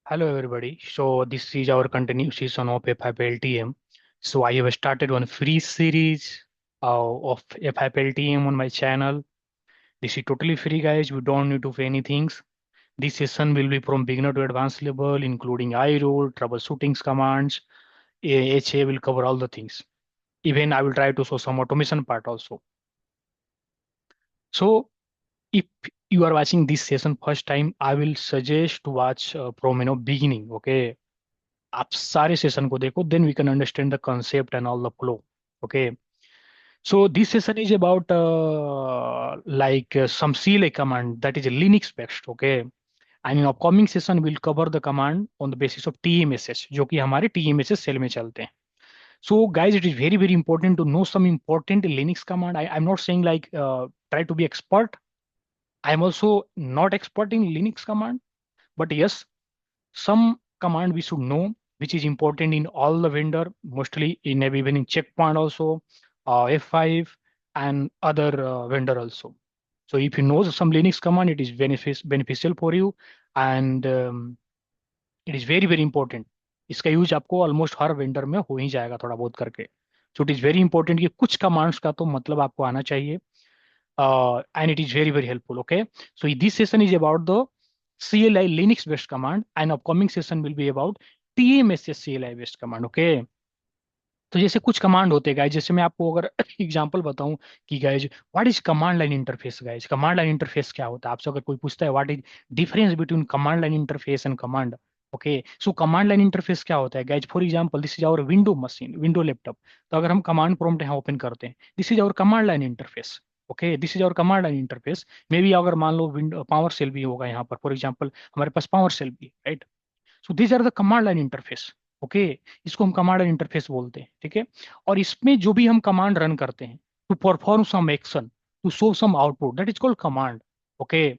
Hello everybody. So this is our continued season of FIPLTM. So I have started one free series of FIPLTM on my channel. This is totally free, guys. We don't need to pay anything. This session will be from beginner to advanced level, including iRule, troubleshooting commands. HA will cover all the things. Even I will try to show some automation part also. So if you are watching this session first time, I will suggest to watch from beginning. Okay, आप सारे session को देखो, then we can understand the concept and all the flow. Okay, so this session is about some CLI command that is a Linux based. Okay, and in upcoming session we'll cover the command on the basis of TMSS जो कि हमारे TMSS cell में चलते हैं. So guys, it is very very important to know some important Linux command. I'm not saying try to be expert. I'm also not expert in Linux command, but yes, some command we should know which is important in all the vendor, mostly in even in checkpoint also, F5 and other vendor also. So if you know some Linux command, it is beneficial for you, and it is very very important. इसका use आपको almost हर vendor में हो ही जाएगा थोड़ा बहुत करके. सो it is very important कि कुछ कमांड्स का तो मतलब आपको आना चाहिए, and it is very very helpful. Okay, so this session is about the CLI Linux based command, and upcoming session will be about TMSS CLI based command. Okay, तो जैसे कुछ कमांड होते हैं गाइज, जैसे मैं आपको अगर एग्जांपल बताऊं कि guys what is command line interface. Guys command line interface क्या होता है, आपसे अगर कोई पूछता है what is difference between command line interface and command. Okay, so command line interface क्या होता है guys. For example this is our window machine, window laptop. तो अगर हम कमांड प्रॉम्प्ट यहाँ ओपन करते हैं, this is our command line interface. Okay, this is our command line interface. May be अगर मान लो विंडो पावर सेल भी होगा यहाँ पर, फॉर एग्जाम्पल हमारे पास पावर सेल भी, right. So these are the command line interface. Okay, इसको हम कमांड लाइन इंटरफेस बोलते हैं. ठीक है, और इसमें जो भी हम कमांड रन करते हैं to perform some action, to show some output, that is called command. Okay,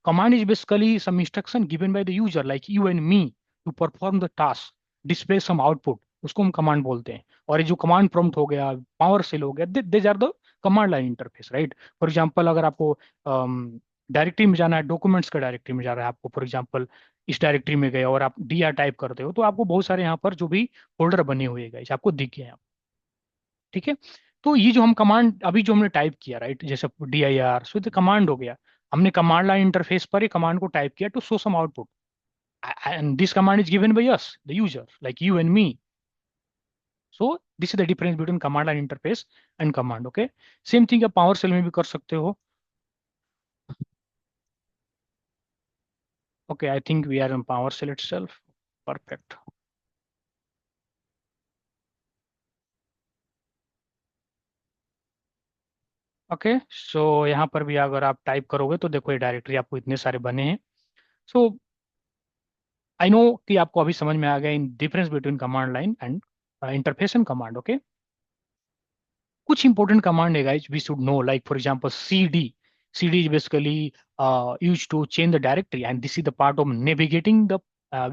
command is basically some instruction given by the user like you and me to perform the task, display some output, उसको हम command बोलते हैं. और ये जो command prompt हो गया, power shell हो गया, these are the command line interface, right. For example अगर आपको डायरेक्टरी में जाना है, डॉक्यूमेंट्स का डायरेक्टरी में जा रहा है आपको, फॉर एग्जाम्पल इस डायरेक्टरी में गए और आप डी आर टाइप करते हो, तो आपको बहुत सारे यहाँ पर जो भी फोल्डर बने हुए हैं guys, आपको दिख गए हैं. ठीक है, तो ये जो हम कमांड अभी जो हमने टाइप किया, राइट, जैसे DIR, सो तो कमांड हो गया. हमने कमांड लाइन इंटरफेस पर ये कमांड को टाइप किया to show some output, and this command is given by us the user like you and me. So this is the difference between command line interface and command. Okay, same thing आप PowerShell में भी कर सकते हो. Okay, I think we are in PowerShell itself. Perfect. Okay, so यहाँ पर भी अगर आप टाइप करोगे तो देखो ये डायरेक्टरी आपको इतने सारे बने हैं. सो आई नो कि आपको अभी समझ में आ गया in difference between command line and interface and command. Okay, कुछ इंपॉर्टेंट कमांड है guys we should know, like for example CD. CD is basically used to change the directory, and this is the part of navigating the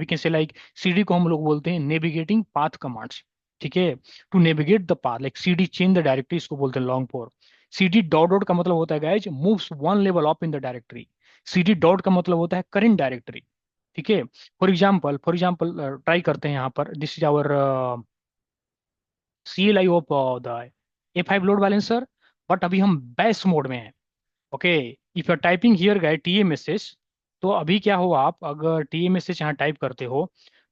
we can say like CD को हम लोग बोलते हैं navigating path commands. ठीक है, to navigate the path like CD change the directory, इसको बोलते हैं long for. CD dot dot का मतलब होता है guys moves one level up in the directory. CD dot का मतलब होता है करंट डायरेक्टरी. ठीक है, फॉर एग्जाम्पल ट्राई करते हैं यहाँ पर. This is our CLI of the A5 load balancer, but अभी हम बैश मोड में हैं. Okay, if you are typing here guide TMSS, तो अभी क्या हो, आप अगर TMSS यहाँ टाइप करते हो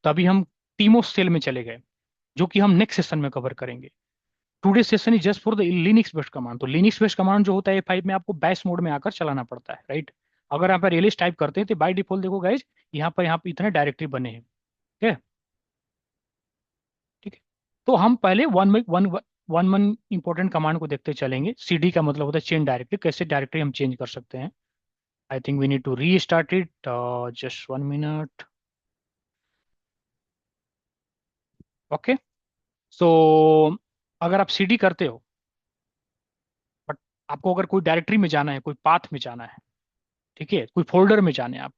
तो अभी हम टीमो सेल में चले गए, जो कि हम नेक्स्ट सेशन में कवर करेंगे. Today session is just for the Linux based command. तो लिनक्स बेस्ड कमांड जो होता है A5 में आपको बैश मोड में आकर चलाना पड़ता है, राइट. अगर आप रियलिस्ट टाइप करते हैं तो बाय डिफॉल्ट देखो गाइज यहाँ पर इतने डायरेक्टरी बने हैं. ठीक है, ठीक है, तो हम पहले one one one important command को देखते चलेंगे. CD का मतलब होता है चेंज डायरेक्टरी, कैसे डायरेक्टरी हम चेंज कर सकते हैं. I think we need to restart it, just 1 minute. Okay, so अगर आप CD करते हो बट आपको अगर कोई डायरेक्टरी में जाना है, कोई पाथ में जाना है, ठीक है, कोई फोल्डर में जाना है आप,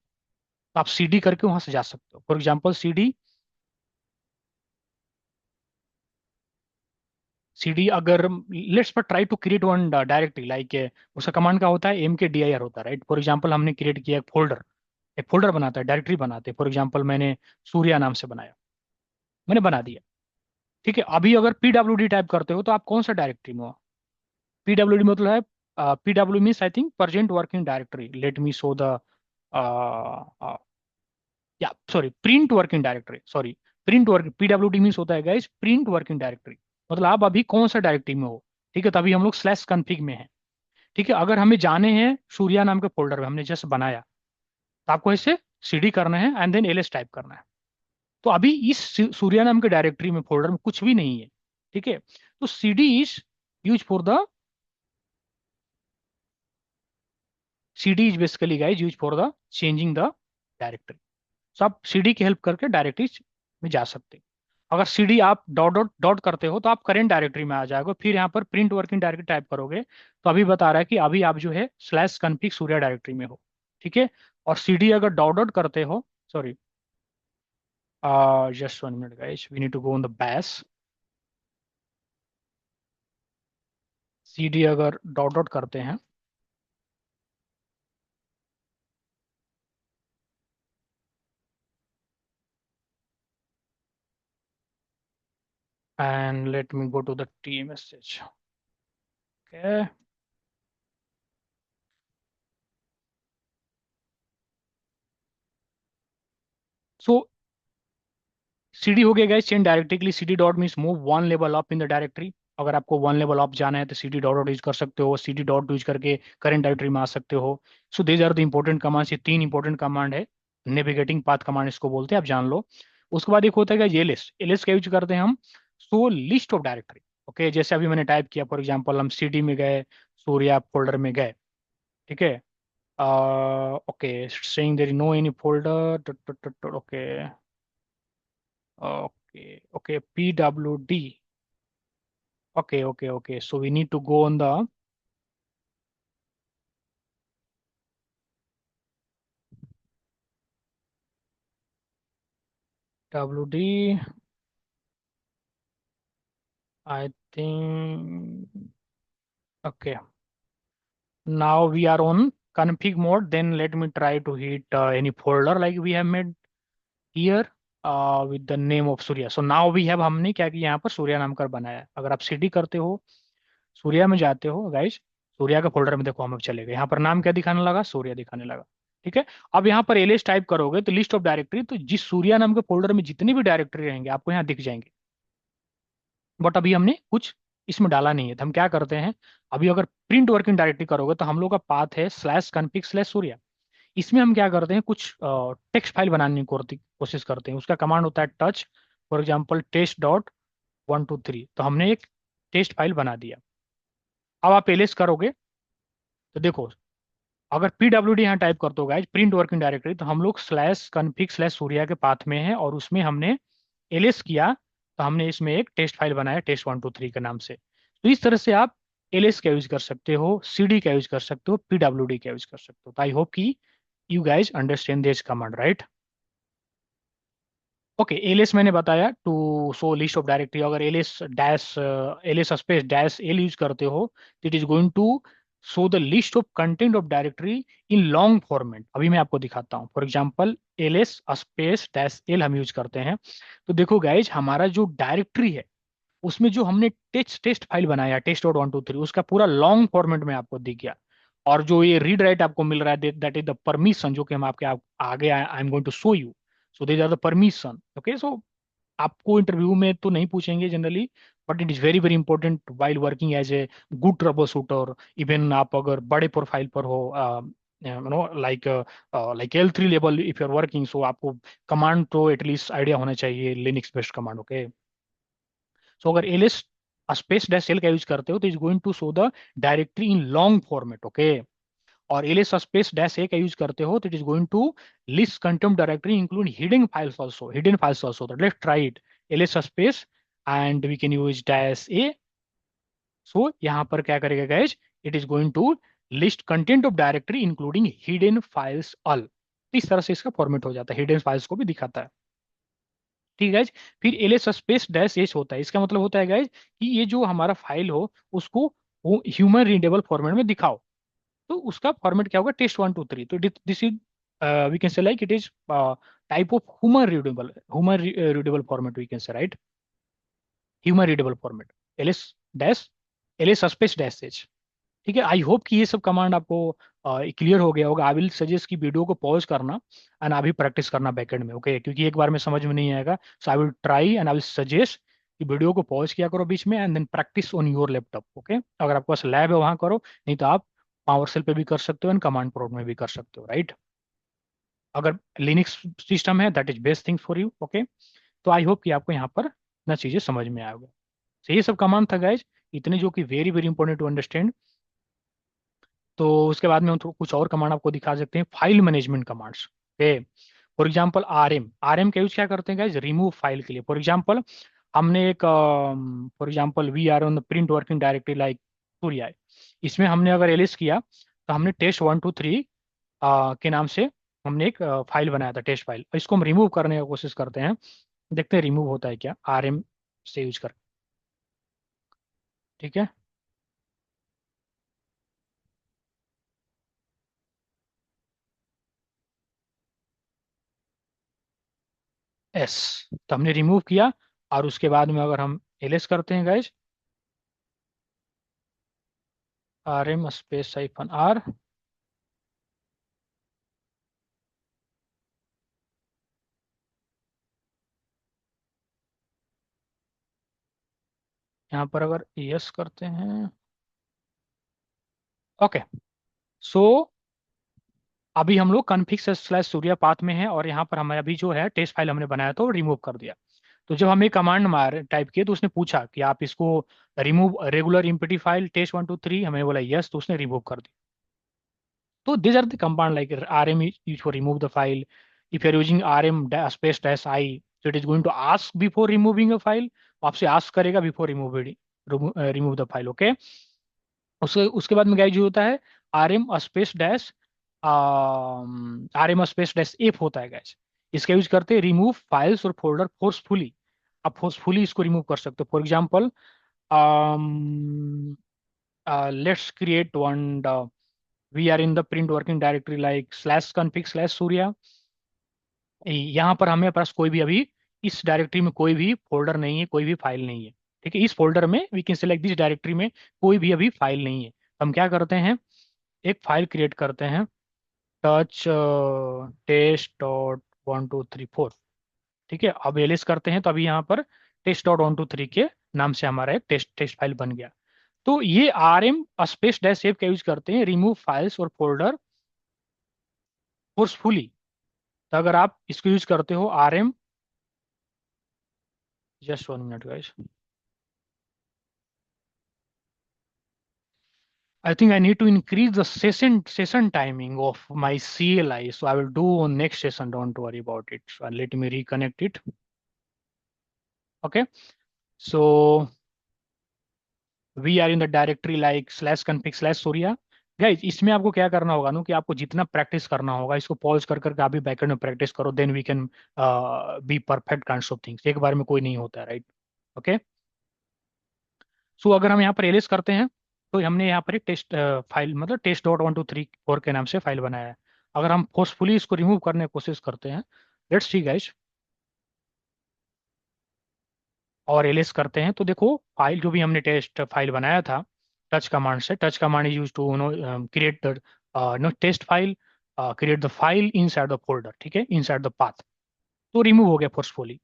तो आप CD करके वहां से जा सकते हो. फॉर एग्जाम्पल CD अगर लेट्स पर try to create one directory like, उसका कमांड का होता है MKDIR होता है, राइट. फॉर एग्जाम्पल हमने क्रिएट किया एक फोल्डर. एक फोल्डर बनाता है, डायरेक्टरी बनाते हैं। फॉर एग्जाम्पल मैंने सूर्या नाम से बनाया, मैंने बना दिया। ठीक है, अभी अगर पीडब्ल्यूडी टाइप करते हो तो आप कौन सा डायरेक्टरी में हो? पीडब्ल्यूडी मतलब है, PW means I think present working directory, let me show the, या sorry, print working directory, sorry, print work, PWD means होता है गाइस प्रिंट वर्किंग डायरेक्टरी। मतलब आप अभी कौन सा डायरेक्टरी में हो। ठीक है, तभी हम लोग स्लैश कन्फिग में है। ठीक है, अगर हमें जाने हैं सूर्या नाम के फोल्डर में, हमने जस्ट बनाया, तो आपको ऐसे सीडी करना है एंड देन एलएस टाइप करना है। तो अभी इस सूर्या नाम के डायरेक्टरी में, फोल्डर में कुछ भी नहीं है। ठीक है, तो CD is use for the, CD is basically guys use for the changing the directory. तो आप सीडी की हेल्प करके डायरेक्टरीज में जा सकते हैं। अगर सीडी आप डॉट डॉट डॉट करते हो तो आप करेंट डायरेक्टरी में आ जाएगा। फिर यहाँ पर प्रिंट वर्किंग डायरेक्टरी टाइप करोगे तो अभी बता रहा है कि अभी आप जो है स्लैश कन्फिग सूर्या डायरेक्टरी में हो। ठीक है, और सीडी अगर डॉट डॉट करते हो, sorry, just 1 minute guys, we need to go on the bash. CD अगर डॉट डॉट करते हैं, and let me go to the T message. Okay, so CD हो गया गाइस चेंज डायरेक्टरी के लिए। CD dot means move one level up in the directory. अगर आपको one level up जाना है तो सीडी डॉट डॉट यूज कर सकते हो, सीडी डॉट यूज करके करंट डायरेक्टरी में आ सकते हो। So these are the important commands. ये तीन इंपॉर्टेंट कमांड है, नेविगेटिंग पाथ कमांड इसको बोलते हैं, आप जान लो। उसके बाद एक होता है एलिस। एलिस का यूज करते हैं हम सो लिस्ट ऑफ डायरेक्टरी। ओके, जैसे अभी मैंने टाइप किया, फॉर एग्जाम्पल हम सीडी में गए, सूर्या फोल्डर में गए। ठीक है, okay, saying there is no any folder, okay, okay, okay, pwd, okay, so we need to go on the wd, I think, okay, now we are on config mode. Then let me try to hit any folder like we have made here with the name of Surya. So now we have, हमने क्या किया यहाँ पर सूर्या नाम कर बनाया है। अगर आप cd करते हो, सूर्या में जाते हो गाइस, सूर्या का फोल्डर में देखो हम अब चले गए, यहाँ पर नाम क्या दिखाने लगा, सूर्या दिखाने लगा। ठीक है, अब यहाँ पर एलएस टाइप करोगे तो लिस्ट ऑफ डायरेक्टरी, तो जिस सूर्या नाम के फोल्डर में जितनी भी डायरेक्टरी रहेंगे आपको यहाँ दिख जाएंगे। बट अभी हमने कुछ इसमें डाला नहीं है, तो हम क्या करते हैं, अभी अगर प्रिंट वर्किंग डायरेक्टरी करोगे तो हम लोग का पाथ है स्लैश कन्फिग स्लैश सूर्या। इसमें हम क्या करते हैं, कुछ टेक्स्ट फाइल बनाने की कोशिश करते हैं। उसका कमांड होता है touch, for example test dot 1 2 3, तो हमने एक टेस्ट फाइल बना दिया। अब आप एलएस करोगे तो देखो, अगर पीडब्ल्यूडी यहाँ टाइप करते हो गाइज प्रिंट वर्किंग डायरेक्टरी, तो हम लोग स्लैश कन्फिग स्लैश सूर्या के पाथ में है और उसमें हमने एलएस किया, तो हमने इसमें एक टेस्ट फाइल बनाया test1 2 3 के नाम से। तो इस तरह से आप एलएस का यूज कर सकते हो, सीडी का यूज कर सकते हो, पीडब्ल्यूडी का यूज कर सकते हो। तो आई होप कि you guys understand this command, right? Okay, LS मैंने बताया to show list of directory. अगर LS dash, LS space dash L use करते हो तो it is going to show the list of content of directory in long format. अभी मैं आपको दिखाता हूँ, for example LS space dash L हम यूज करते हैं, तो देखो गाइज हमारा जो डायरेक्टरी है उसमें जो हमने टेस्ट टेस्ट फाइल बनाया test.1 2 3, उसका पूरा लॉन्ग फॉर्मेट में आपको दिख गया। और जो ये रीड राइट आपको मिल रहा है, दैट इज द परमिशन, जो कि हम आपके आगे I am going to show you. So these are the permission. Okay, so आपको इंटरव्यू में तो नहीं पूछेंगे generally, but it is very very important while working as a good troubleshooter. Even आप अगर बड़े प्रोफाइल पर हो, you know like like L3 level if you are working, so आपको कमांड तो एटलीस्ट आइडिया होना चाहिए, Linux based command. Okay, so अगर एलएस स्पेस डैश एल का यूज करते हो तो is going to show the directory in long format. Okay, और एलएस स्पेस डैश ए का यूज करते हो तो it is going to list content directory include hidden files also, hidden files also. Let's try it, LS space and we can use dash A. So यहाँ पर क्या करेगा guys, it is going to list content of directory including hidden files all. इस तरह से इसका format हो जाता है, हिडन फाइल्स को भी दिखाता है। ठीक है गाइज, फिर एलएस स्पेस डैश एच होता है। इसका मतलब होता है गाइज कि ये जो हमारा फाइल हो उसको ह्यूमन रीडेबल फॉर्मेट में दिखाओ। तो उसका फॉर्मेट क्या होगा, test1 2 3। तो this is we can say like it is type of human readable format, we can say, right? Human readable format, LS dash LS space dash H. ठीक है, आई hope कि ये सब कमांड आपको क्लियर हो गया होगा। आई विल सजेस्ट कि वीडियो को पॉज करना एंड अभी प्रैक्टिस करना बैकएंड में, ओके? क्योंकि एक बार में समझ में नहीं आएगा। So I will try and I will suggest कि वीडियो को पॉज किया करो बीच में and then practice on your laptop, okay? अगर आपके पास लैब है वहां करो, नहीं तो आप पावर सेल पे भी कर सकते हो एंड कमांड प्रोड में भी कर सकते हो, राइट? अगर लिनक्स सिस्टम है that is best thing for you, okay? तो आई होप कि आपको यहाँ पर ना चीजें समझ में आएगा। तो ये सब कमांड था गाइज, इतने जो कि very very important to understand. तो उसके बाद में हम कुछ और कमांड आपको दिखा सकते हैं, file management commands, okay? For example RM, RM का यूज क्या करते हैं गाइज? रिमूव फाइल के लिए। फॉर एग्जांपल हमने एक for example we are on the print working directory like Surya, इसमें हमने अगर एलिस किया तो हमने टेस्ट 1 2 3 के नाम से हमने एक फाइल बनाया था, टेस्ट फाइल। इसको हम रिमूव करने की कोशिश करते हैं, देखते हैं रिमूव होता है क्या आरएम से यूज कर। ठीक है, एस, तो हमने रिमूव किया। और उसके बाद में अगर हम एलएस करते हैं गाइज, आरएम स्पेस -R, यहाँ पर अगर यस करते हैं, ओके। सो अभी हम लोग कॉन्फिग स्लैश सूर्या पाथ में है और यहाँ पर हमें अभी जो है टेस्ट फाइल हमने बनाया तो रिमूव कर दिया। तो जब हमें कमांड मार टाइप किए तो उसने पूछा कि आप इसको remove regular empty file test 1 2 3, हमने बोला यस, तो उसने रिमूव कर दिया। तो these are the command like rm is used for remove the file. If you're using rm space dash I, so it is going to ask before removing a file, आपसे ask करेगा before remove the file, okay? उसके उसके बाद में guys जो होता है rm space dash rm space dash F होता है गाइस। इसका यूज करते हैं रिमूव फाइल्स और फोल्डर फोर्सफुली। आप फोर्सफुली इसको रिमूव कर सकते हो। For example let's create one, we are in the print working directory like slash config slash Surya. यहाँ पर हमें पास कोई भी अभी इस डायरेक्टरी में कोई भी फोल्डर नहीं है, कोई भी फाइल नहीं है। ठीक है, इस फोल्डर में we can select this directory में कोई भी अभी फाइल नहीं है। तो हम क्या करते हैं, एक फाइल क्रिएट करते हैं, टच टेस्ट.1 2 3 4। ठीक है, अब एलिस करते हैं तो अभी यहाँ पर टेस्ट.1 2 3 के नाम से हमारा एक टेस्ट टेस्ट फाइल बन गया। तो ये rm स्पेस डैश सेव का यूज करते हैं रिमूव फाइल्स और फोल्डर फोर्सफुली। तो अगर आप इसको यूज करते हो rm, just 1 minute guys, I think I need to increase the session timing of my CLI, so I will do on next session. Don't worry about it. So let me reconnect it. Okay. So we are in the directory like slash config slash surya. Guys इसमें आपको क्या करना होगा ना कि आपको जितना practice करना होगा इसको पॉज कर करके आप भी बैकएंड में प्रैक्टिस करो, then we can be perfect kinds of things. एक बार में कोई नहीं होता है, राइट? ओके। सो अगर हम यहाँ पर एलिस करते हैं तो हमने यहाँ पर एक टेस्ट फाइल मतलब टेस्ट.1 2 3 4 के नाम से फाइल बनाया है। अगर हम फोर्सफुली इसको रिमूव करने की कोशिश करते हैं, लेट्स सी गाइस, और एलिस करते हैं तो देखो फाइल जो भी हमने टेस्ट फाइल बनाया था टच कमांड से, touch command is use to create the no test file, create the file inside the folder, ठीक है, इनसाइड द पाथ। तो रिमूव हो गया फोर्सफुली।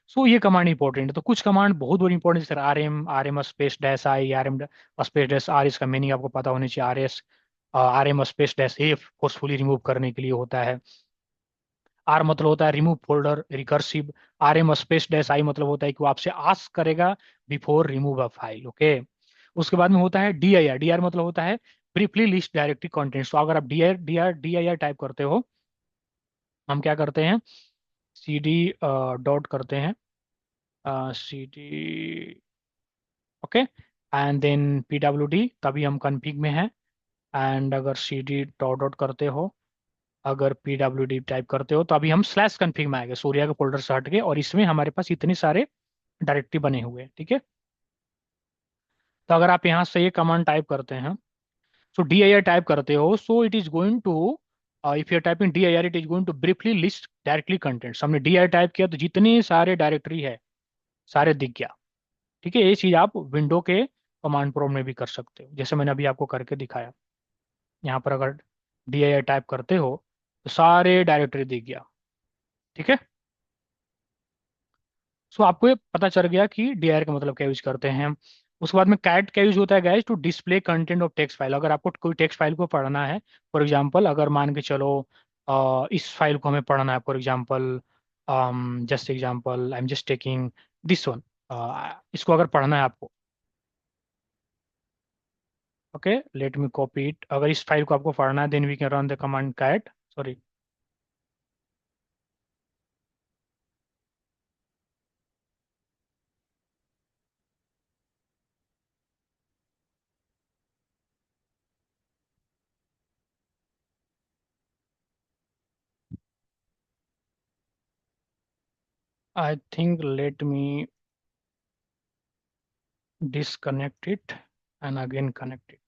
सो ये कमांड इंपॉर्टेंट है। तो कुछ कमांड बहुत बड़ी इंपॉर्टेंट है, R M space dash I, R M space dash R, इसका मीनिंग आपको पता होनी चाहिए। R M space dash F forcefully remove करने के लिए होता है। आर मतलब होता है remove folder recursive. R M space dash I मतलब होता है कि वो आपसे आस्क करेगा before remove a file, okay? उसके बाद में होता है D I R, D R मतलब होता है ब्रीफली लिस्ट डायरेक्टरी कंटेंट्स। तो अगर आप डी आई आर टाइप करते हो, हम क्या करते हैं, सी डी डॉट करते हैं, C D, okay, and then P W D, तभी हम कन्फिग में हैं। एंड अगर सी डी डॉट डॉट करते हो, अगर पी डब्ल्यू डी टाइप करते हो, तो अभी हम स्लैश कन्फिग में आएंगे सूर्या के फोल्डर से हट के, और इसमें हमारे पास इतने सारे डायरेक्टरी बने हुए हैं, ठीक है? तो अगर आप यहाँ से ये कमांड टाइप करते हैं, so D I R type करते हो, so it is going to if you are typing dir it is going to briefly list directly contents. हमने dir टाइप किया तो जितने सारे डायरेक्टरी है सारे दिख गया। ठीक है, ये चीज आप विंडो के कमांड प्रोम्प्ट में भी कर सकते हो, जैसे मैंने अभी आपको करके दिखाया। यहाँ पर अगर dir टाइप करते हो तो सारे डायरेक्टरी दिख गया। ठीक है, सो आपको ये पता चल गया कि dir का मतलब क्या यूज करते हैं हम। उसके बाद में कैट का यूज होता है guys to display content of text file. अगर आपको कोई टेक्स्ट फाइल को पढ़ना है, फॉर एग्जांपल अगर मान के चलो इस फाइल को हमें पढ़ना है, for example just example I am just taking this one, इसको अगर पढ़ना है आपको, okay let me copy it. अगर इस फाइल को आपको पढ़ना है then we can run the command cat, sorry, I think let me disconnect it and again connect it.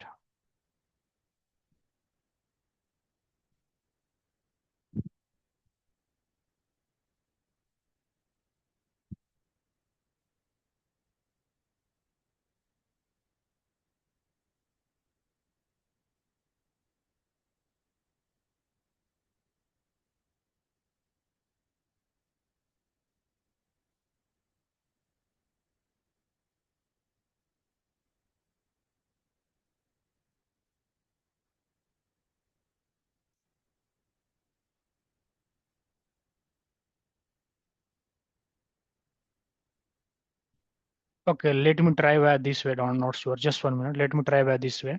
Okay, let me try via this way. Not sure. Just 1 minute. Let me try via this way.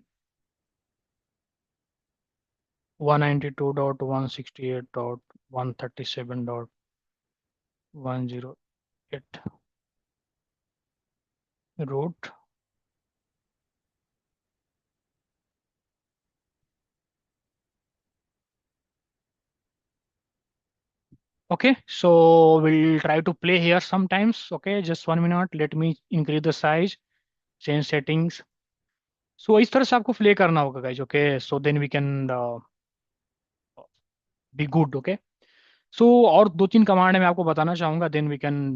192.168.137.108 root. Okay, so we'll try to play here sometimes. Okay, just 1 minute. Let me increase the size, change settings. So इस तरह से आपको play करना होगा guys. Okay, so then we can be good. Okay. सो और दो तीन command मैं आपको बताना चाहूंगा, देन वी कैन,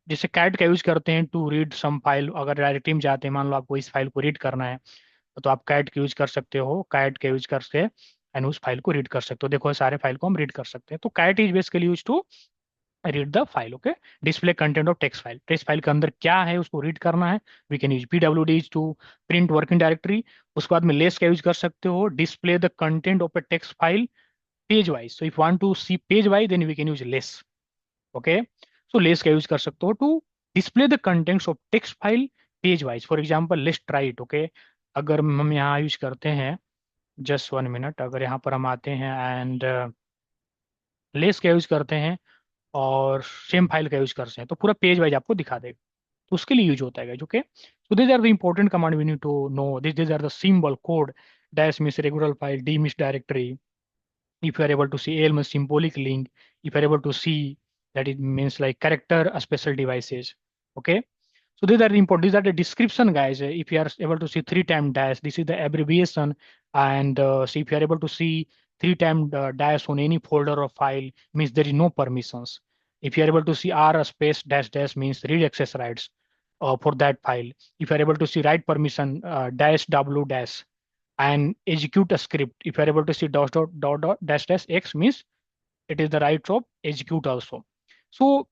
जैसे कैट का यूज करते हैं टू रीड सम फाइल। अगर डायरेक्टरी में जाते हैं, मान लो आपको इस फाइल को रीड करना है, तो आप कैट का यूज कर सकते हो। कैट का यूज करके एंड उस फाइल को रीड कर सकते हो। देखो सारे फाइल को हम रीड कर सकते हैं। तो cat is basically use to read the file. Okay, display content of text file. Text file के अंदर क्या है उसको रीड करना है। We can use pwd to print working directory. उसके बाद में लेस का यूज कर सकते हो, display the content of a text file page wise. So if want to see page wise then we can use less. Okay, so less का use कर सकते हो to display the contents of text file page wise. For example let's try it. Okay, अगर हम यहाँ use करते हैं, just 1 minute, अगर यहाँ पर हम आते हैं एंड लेस का यूज करते हैं और सेम फाइल का यूज करते हैं, तो पूरा पेज वाइज आपको दिखा देगा। तो उसके लिए यूज होता है। Okay, so this are the important command we need to know. This are the symbol code, dash means regular file, D means directory, if you are able to see L means symbolic link, if you are able to see, that it means like character special devices. Okay, so these are the important, these are the description guys. If you are able to see 3 time dash, this is the abbreviation. And so if you are able to see 3 time dash on any folder or file, means there is no permissions. If you are able to see R space dash dash means read access rights for that file. If you are able to see write permission dash W dash and execute a script, if you are able to see dot dash dash x means it is the right of execute also. So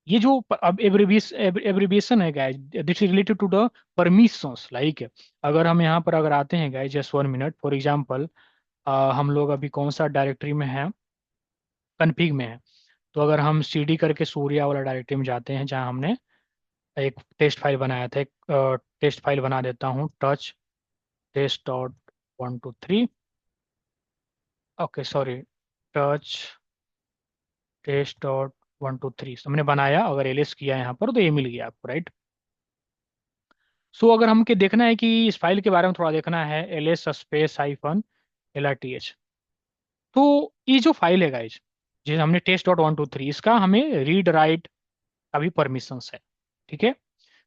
ये जो अब abbreviation है guys, this is related to the permissions. Like अगर हम यहाँ पर अगर आते हैं guys, just 1 minute, for example हम लोग अभी कौन सा डायरेक्टरी में है, कन्फिग में है। तो अगर हम cd करके सूर्या वाला डायरेक्टरी में जाते हैं जहाँ हमने एक टेस्ट फाइल बनाया था, एक टेस्ट फाइल बना देता हूँ, touch taste dot 123, okay sorry, touch taste dot 123 हमने बनाया। अगर एलएस किया यहाँ पर तो ये मिल गया आपको, राइट। सो अगर हमके देखना है कि इस फाइल के बारे में थोड़ा देखना है, एलएस स्पेस हाइफन LRTH, तो ये जो फाइल है गाइज, जिसे हमने टेस्ट डॉट 123, इसका हमें रीड राइट का भी परमिशंस है। ठीक है,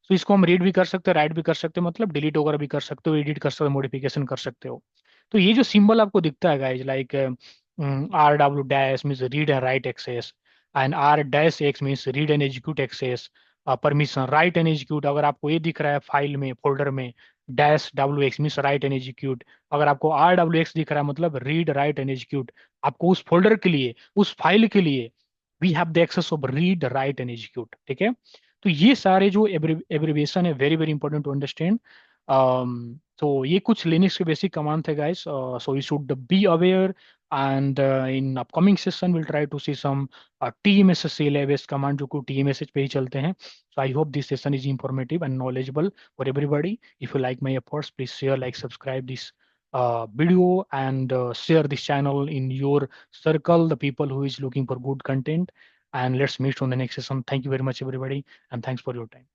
तो इसको हम रीड भी कर सकते हो, राइट भी कर सकते हो, मतलब डिलीट वगैरह भी कर सकते हो, एडिट कर सकते हो, मॉडिफिकेशन कर सकते हो। तो ये जो सिंबल आपको दिखता है guys, like RW dash means read and write access, and R dash X means read and execute access, permission write and execute। अगर आपको ये दिख रहा है फाइल में फोल्डर में, dash WX means right and execute. अगर आपको RWX दिख रहा है मतलब रीड राइट एंड एग्जीक्यूट, आपको उस फोल्डर के लिए, उस फाइल के लिए we have the access of read write and execute. ठीक है, तो ये सारे जो एब्रिविएशन है very very important to understand. तो ये कुछ लिनक्स के बेसिक कमांड थे guys, so you should be aware. And in upcoming session we'll try to see some TMSS CLI based command जो को TMSS पे ही चलते हैं। So I hope this session is informative and knowledgeable for everybody. If you like my efforts, please share, like, subscribe this video, and share this channel in your circle, the people who is looking for good content. And let's meet on the next session. Thank you very much everybody, and thanks for your time.